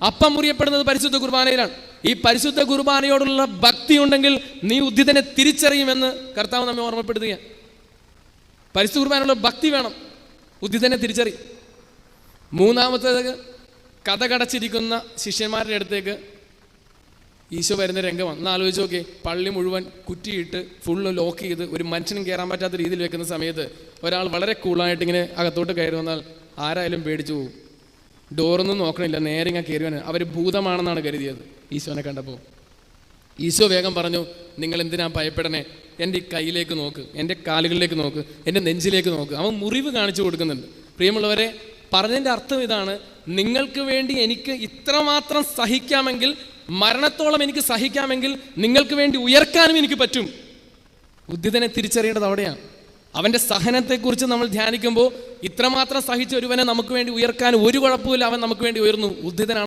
അപ്പം മുറിയപ്പെടുന്നത് പരിശുദ്ധ കുർബാനയിലാണ്. ഈ പരിശുദ്ധ കുർബാനയോടുള്ള ഭക്തി ഉണ്ടെങ്കിൽ നീ ഉദ്ധിതനെ തിരിച്ചറിയുമെന്ന് കർത്താവ് നമ്മെ ഓർമ്മപ്പെടുത്തുക. പരിശുദ്ധ കുർബാനയുള്ള ഭക്തി വേണം, ഉദ്ധിതനെ തിരിച്ചറിയും. മൂന്നാമത്തേത്, കഥ കടച്ചിരിക്കുന്ന ശിഷ്യന്മാരുടെ അടുത്തേക്ക് ഈശോ വരുന്ന രംഗമാണ്. ഒന്ന് ആലോചിച്ച് നോക്കി, പള്ളി മുഴുവൻ കുറ്റിയിട്ട് ഫുള്ള് ലോക്ക് ചെയ്ത് ഒരു മനുഷ്യനും കയറാൻ പറ്റാത്ത രീതിയിൽ വെക്കുന്ന സമയത്ത് ഒരാൾ വളരെ കൂളായിട്ട് ഇങ്ങനെ അകത്തോട്ട് കയറി വന്നാൽ ആരായാലും പേടിച്ചു പോകും. ഡോറൊന്നും നോക്കണില്ല, നേരെ ഇങ്ങനെ കയറി വന്ന് അവർ ഭൂതമാണെന്നാണ് കരുതിയത്. ഈശോനെ കണ്ടപ്പോൾ ഈശോ വേഗം പറഞ്ഞു, നിങ്ങൾ എന്തിനാ ഭയപ്പെടണേ, എൻ്റെ ഈ കയ്യിലേക്ക് നോക്ക്, എൻ്റെ കാലുകളിലേക്ക് നോക്ക്, എൻ്റെ നെഞ്ചിലേക്ക് നോക്ക്. അവൻ മുറിവ് കാണിച്ചു കൊടുക്കുന്നുണ്ട്. പ്രിയമുള്ളവരെ, പറഞ്ഞതിൻ്റെ അർത്ഥം ഇതാണ്, നിങ്ങൾക്ക് വേണ്ടി എനിക്ക് ഇത്രമാത്രം സഹിക്കാമെങ്കിൽ, മരണത്തോളം എനിക്ക് സഹിക്കാമെങ്കിൽ, നിങ്ങൾക്ക് വേണ്ടി ഉയർക്കാനും എനിക്ക് പറ്റും. ഉദ്ധിതനെ തിരിച്ചറിയേണ്ടത് അവിടെയാണ്. അവൻ്റെ സഹനത്തെക്കുറിച്ച് നമ്മൾ ധ്യാനിക്കുമ്പോൾ ഇത്രമാത്രം സഹിച്ച ഒരുവനെ നമുക്ക് വേണ്ടി ഉയർക്കാൻ ഒരു കുഴപ്പമില്ല. അവൻ നമുക്ക് വേണ്ടി ഉയർന്നു. ഉദ്ധിതനാണ്.